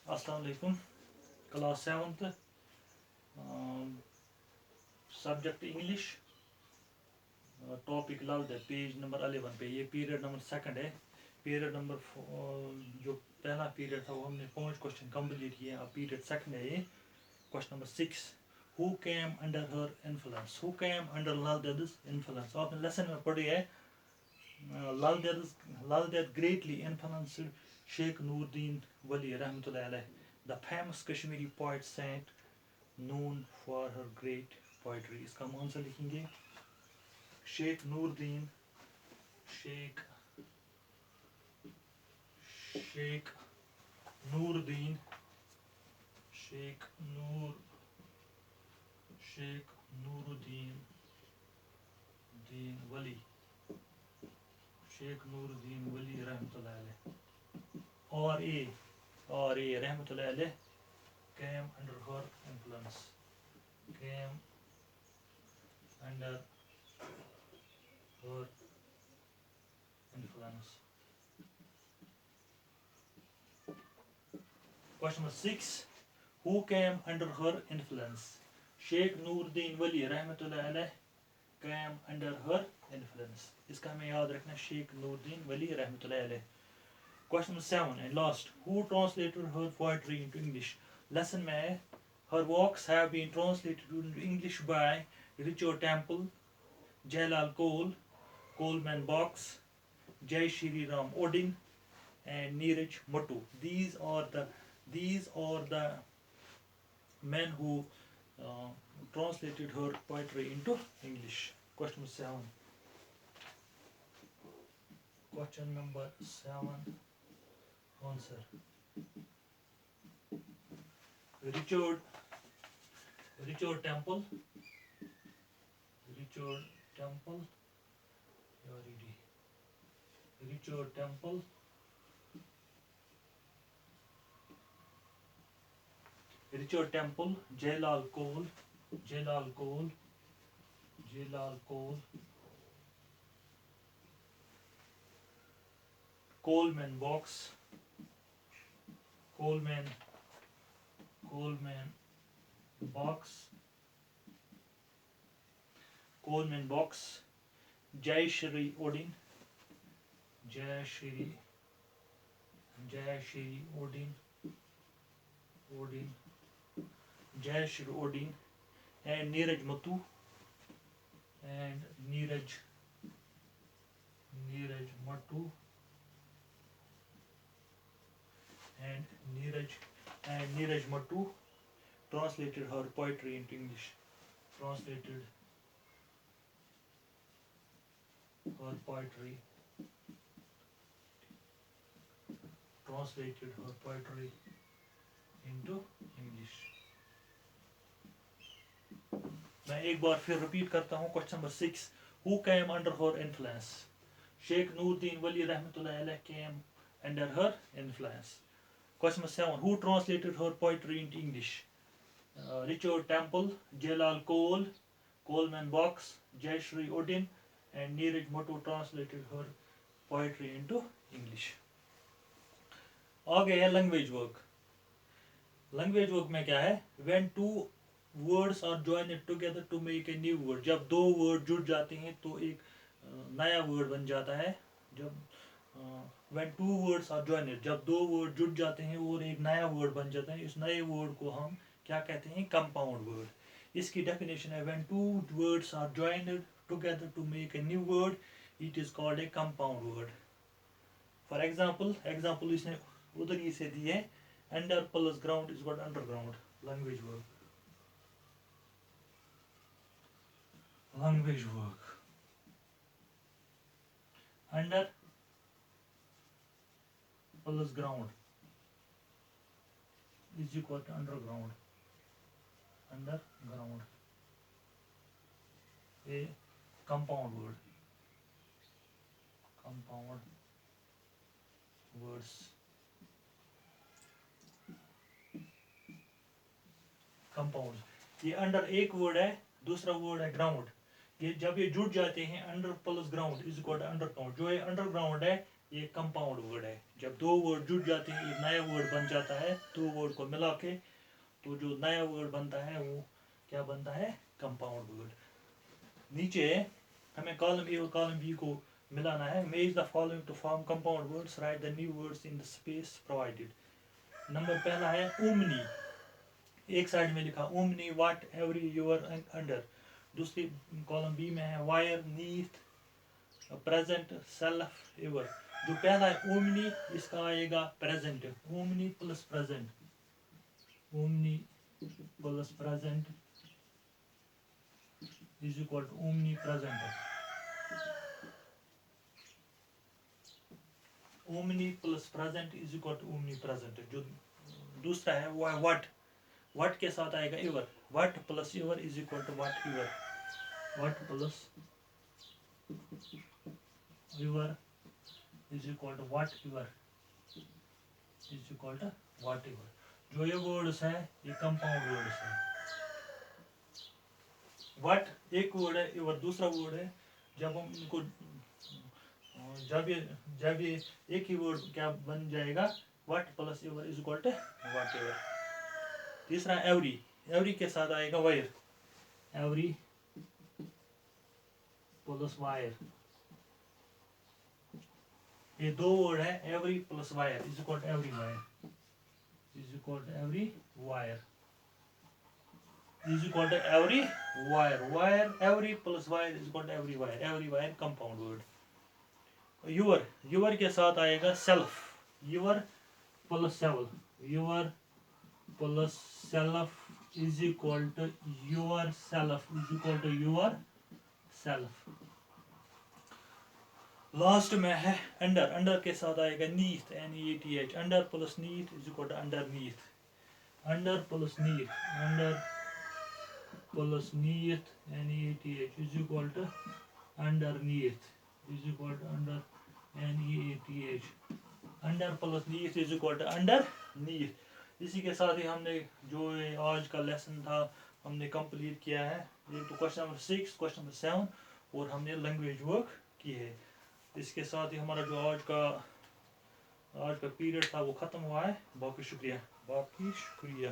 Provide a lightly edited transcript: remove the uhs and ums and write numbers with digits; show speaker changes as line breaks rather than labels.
Assalamu alaikum. Class 7th, subject English, topic Lal है page number 11 पे. ये पीरियड नंबर सेकंड है. पीरियड नंबर जो पहला पीरियड था वो हमने 5 क्वेश्चन कंप्लीट किए. अब पीरियड सेकंड है ये. Question number 6, who came under her influence. Who came under Lal Ded's influence. आपने लेसन में पढ़ी है लाल देद ग्रेटली इन्फ्लुएंस्ड शेख नूरुद्दीन वली रहमतुल्लाह अलैह, the famous Kashmiri poet saint known for her great poetry. इसका हम आंसर लिखेंगे. शेख नूरुद्दीन शेख शेख नूरुद्दीन शेख नूरुद्दीन वली शेख नूरुद्दीन वली रहमतुल्लाह अलैह और ए रहमतुल्लाह अलैह came under her influence. Came under her influence. Question number 6, who came under her influence. Sheikh Noordin Wali रहमतुल्लाह अलैह came under her influence. इसका हमें याद रखना, शेख नूरुद्दीन वली रहमतुल्लाह अलैह. Question number 7 and last, who translated her poetry into English. Lesson में her works have been translated into English by Richard Temple, Jalal Cole, Coleman Box, Jai Shri Ram Odin, and Neeraj Matu. These are the men who translated her poetry into English. Question number 7. Question number 7. Answer. Richard Temple, Richard Temple, Jalal Cole, Coleman Box, Jai Shri Odin, and Neeraj Matu, and Neeraj Matu translated her poetry into English. Translated her poetry into English. मैं एक बार फिर repeat करता हूँ. Question number 6, who came under her influence. Sheikh Noordin Wali rahmatullah alayh came under her influence. Question number 7, who translated her poetry into English. Richard Temple, Jalal Cole, Coleman Box, Jai Shri Odin, and Neeraj Matu translated her poetry into English. आगे है language work. Language work में क्या है, when two words are joined together to make a new word. जब दो word जुड़ जाते हैं तो एक नया वर्ड बन जाता है. जब when two words are joined, जब दो वर्ड जुड़ जाते हैं और एक नया वर्ड बन जाता है, इस नए वर्ड को हम क्या कहते हैं, कंपाउंड वर्ड. इसकी डेफिनेशन है, when two words are joined together to make a new word, it is called a compound word. For example इसने उधर ही से दी है, under plus ground is called underground. Language work. Under plus ground is equal to underground. A compound word. Words. Compound. ये under एक word है, दूसरा word है ground. ये जब ये जुड़ जाते हैं, under plus ground is equal to underground. जो ये अंडरग्राउंड है ये कंपाउंड वर्ड है। जब दो वर्ड जुड़ जाते हैं एक नया वर्ड बन जाता है, दो वर्ड को मिला के तो जो नया वर्ड बनता है वो क्या बनता है, कंपाउंड वर्ड। नीचे हमें कॉलम ए और कॉलम बी को मिलाना है। Match the following to form compound words, write the new words in the space provided. Number पहला है ओमनी, एक साइड में लिखा omni what every your under. दूसरी कॉलम बी में है where neath present self ever. जो पहला है ओमनी, इसका आएगा present, omni plus present, omni plus present is equal to omnipresent. Omni plus present is equal to omnipresent. जो दूसरा है वो है व्हाट, व्हाट के साथ आएगा ever, what plus ever is equal to whatever, what plus ever is equal to whatever is equal to whatever. जो ये वर्ड्स है ये कंपाउंड वर्ड्स है। व्हाट एक वर्ड है, एवर दूसरा वर्ड है। जब हम इनको जब ये एक ही वर्ड क्या बन जाएगा, what plus ever is equal to whatever. तीसरा एवरी, एवरी के साथ आएगा वायर, एवरी प्लस वायर। ये दो वर्ड है, every plus where is equal to everywhere, is equal to everywhere, is equal to everywhere, where every plus where is equal to everywhere compound word. Your, your के साथ आएगा self, your plus self, your plus self is equal to yourself, is equal to yourself. Last में है under, under के साथ आएगा neath, NEATH, under plus neath is equal to underneath, under plus neath, under plus neath NEATH is equal to underneath, is equal to under NEATH, under plus neath is equal to underneath. इसी के साथ ही हमने जो आज का lesson था हमने complete किया है। ये तो क्वेश्चन नंबर 6, क्वेश्चन नंबर 7 और हमने लैंग्वेज वर्क की है। इसके साथ ही हमारा जो आज का पीरियड था वो ख़त्म हुआ है। बाकी शुक्रिया, बाकी शुक्रिया।